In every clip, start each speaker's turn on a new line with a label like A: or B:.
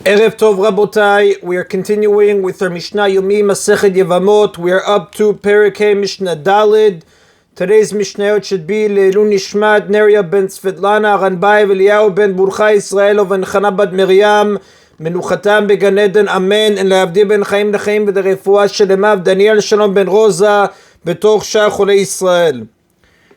A: Erev Tov Rabotai, we are continuing with our Mishna Yomi Masechet Yevamot. We are up to Perikei Mishna Dalid. Today's Mishnayot should be Leilun Nishmat Neria ben Svetlana Ranbai Eliyahu ben Burcha Israelov and Chana bat Miriam Menuchatam began Eden Amen and Leavdi ben Chaim Nechaim v'derefua shelemav Daniel Shalom ben Rosa betoch Shar Cholei Israel.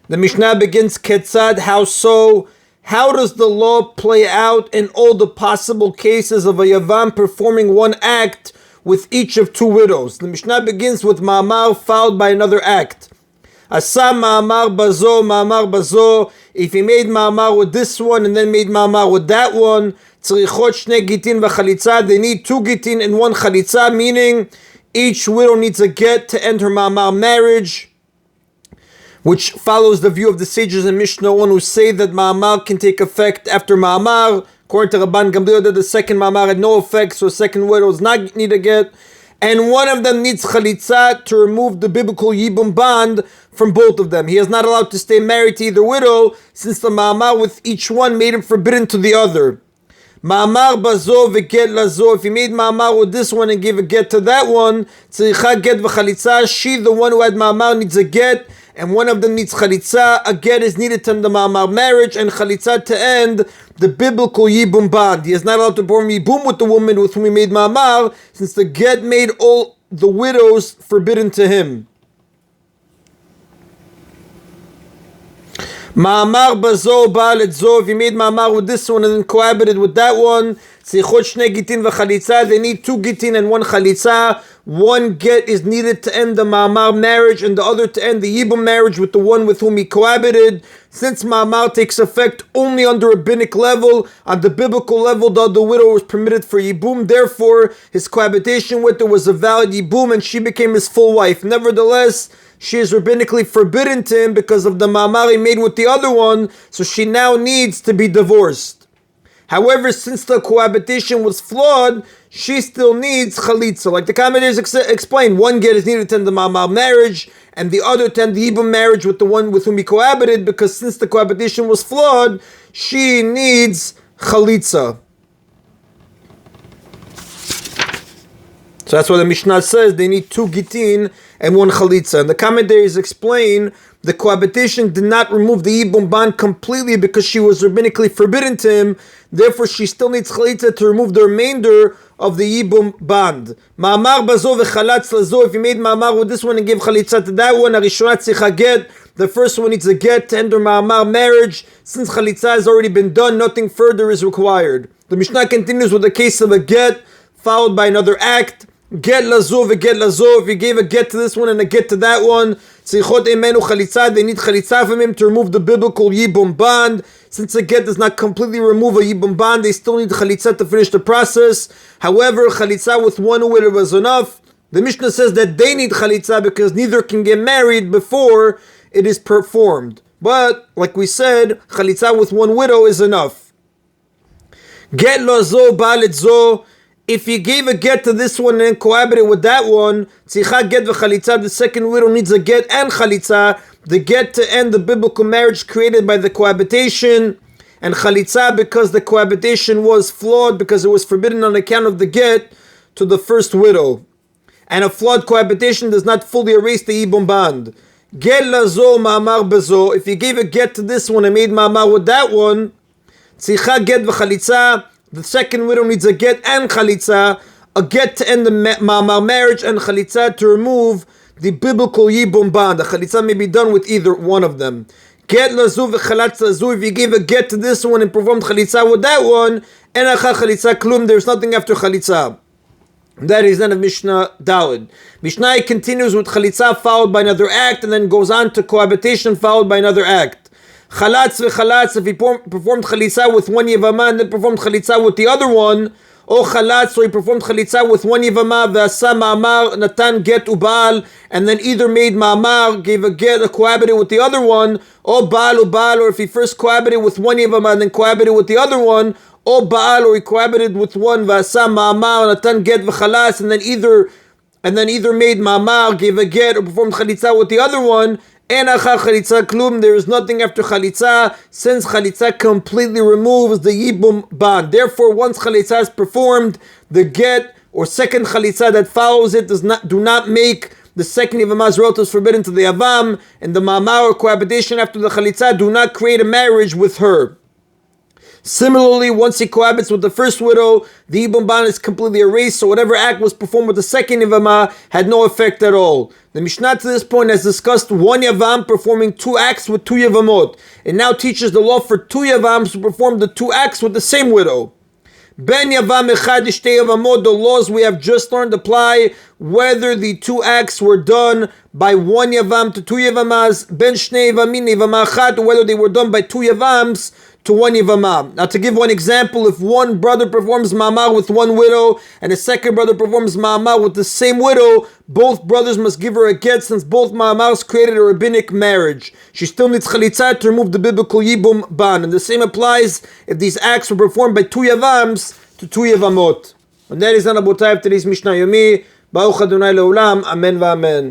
A: The Mishnah begins Ketzad, how so? How does the law play out in all the possible cases of a Yavam performing one act with each of two widows? The Mishnah begins with Ma'amar followed by another act. Asa Ma'amar Bazo. If he made Ma'amar with this one and then made Ma'amar with that one, Tzrichot Shnei Gitin v'Chalitza, they need two Gitin and one Chalitza, meaning each widow needs a get to end her Ma'amar marriage, which follows the view of the sages in Mishnah 1 who say that Ma'amar can take effect after Ma'amar. According to Rabban Gamliel, that the second Ma'amar had no effect, so a second widow does not need a get. And one of them needs Chalitza to remove the biblical Yibum bond from both of them. He is not allowed to stay married to either widow, since the Ma'amar with each one made him forbidden to the other. Ma'amar bazo v'get lazo. If he made Ma'amar with this one and gave a get to that one, tzricha get v'chalitza. She, the one who had Ma'amar, needs a get, and one of them needs Chalitza. A get is needed to end the Ma'amar marriage, and Chalitza to end the biblical Yibum bond. He is not allowed to perform Yibum with the woman with whom he made Ma'amar, since the get made all the widows forbidden to him. Ma'amar bazo ba'alet zo. If he made Ma'amar with this one and then cohabited with that one, tzrichot shnei gitin v'chalitza. They need two gitin and one chalitza. One get is needed to end the Ma'amar marriage and the other to end the Yibum marriage with the one with whom he cohabited. Since Ma'amar takes effect only on the rabbinic level, on the biblical level, the widow was permitted for Yibum. Therefore, his cohabitation with her was a valid Yibum and she became his full wife. Nevertheless, she is rabbinically forbidden to him because of the Ma'amar he made with the other one, so she now needs to be divorced. However, since the cohabitation was flawed, she still needs Chalitza. Like the commentators explain, one get is needed to end the Ma'amar marriage, and the other to end the Yibum marriage with the one with whom he cohabited, because since the cohabitation was flawed, she needs Chalitza. So that's why the Mishnah says they need two Gitin and one Chalitza. And the commentators explain the cohabitation did not remove the Yibum bond completely because she was rabbinically forbidden to him. Therefore, she still needs Chalitza to remove the remainder of the Yibum bond. Ma'amar bazo v'chalatz lazo. If you made Ma'amar with this one and gave Chalitza to that one, Arishonat tzricha get. The first one needs a get to end her Ma'amar marriage. Since Chalitza has already been done, nothing further is required. The Mishnah continues with the case of a get followed by another act. Get lazo v'get lazo. If you gave a get to this one and a get to that one, tzrichot emenu chalitza. They need chalitza from him to remove the biblical Yibum bond. Since a get does not completely remove a Yibum bond, they still need chalitza to finish the process. However, chalitza with one widow was enough. The Mishnah says that they need chalitza because neither can get married before it is performed. But, like we said, chalitza with one widow is enough. Get lazo ba'alet zo. If he gave a get to this one and then cohabited with that one, tzricha get v'chalitza, the second widow needs a get and chalitza. The get to end the biblical marriage created by the cohabitation, and chalitza because the cohabitation was flawed because it was forbidden on account of the get to the first widow. And a flawed cohabitation does not fully erase the Yibum bond. Get lazo ma'amar bazo. If he gave a get to this one and made ma'amar with that one, tzricha get v'chalitza. The second widow needs a get and chalitza, a get to end the Ma'amar marriage and chalitza to remove the biblical Yibum bond. The chalitza may be done with either one of them. Get lazu v'chalatz lazu. If you gave a get to this one and performed chalitza with that one, enacha chalitza klum, there's nothing after chalitza. That is then of Mishnah Dalid. Mishnah continues with chalitza followed by another act and then goes on to cohabitation followed by another act. Chalatz v'chalatz, if he performed chalitza with one Yevamah and then performed chalitza with the other one, or chalatz, so he performed chalitza with one Yevamah, v'asa ma'amar, natan get ubal, and then either made ma'amar, gave a get, cohabited with the other one, or baal ubal, or if he first cohabited with one Yevamah and then cohabited with the other one, or baal, or he cohabited with one, v'asa ma'amar, natan get v'chalatz, and then either made ma'amar, gave a get, or performed chalitza with the other one, En achar chalitza klum, there is nothing after chalitza, since chalitza completely removes the yibum ban. Therefore, once chalitza is performed, the get or second chalitza that follows it do not make the second Yevamah's relatives forbidden to the Yavam, and the ma'amah or cohabitation after the chalitza do not create a marriage with her. Similarly, once he cohabits with the first widow, the Yibum Ban is completely erased, so whatever act was performed with the second Yevamah had no effect at all. The Mishnah to this point has discussed one Yavam performing two acts with two Yevamot. It now teaches the law for two Yavams to perform the two acts with the same widow. Ben Yavam Echad Ishtei Yevamot, the laws we have just learned apply whether the two acts were done by one Yavam to two Yevamahs, Ben Shnei Yavamin Yevamah Achat, or whether they were done by two Yavams to one Yevamah. Now, to give one example, if one brother performs ma'amah with one widow and a second brother performs ma'amah with the same widow, both brothers must give her a get, since both ma'amahs created a rabbinic marriage. She still needs chalitza to remove the biblical yibum ban, and the same applies if these acts were performed by two Yavams to two Yevamot. And that is Anabotai of today's Mishna Yomi. Baruch Adonai Le'olam. Amen v'amen.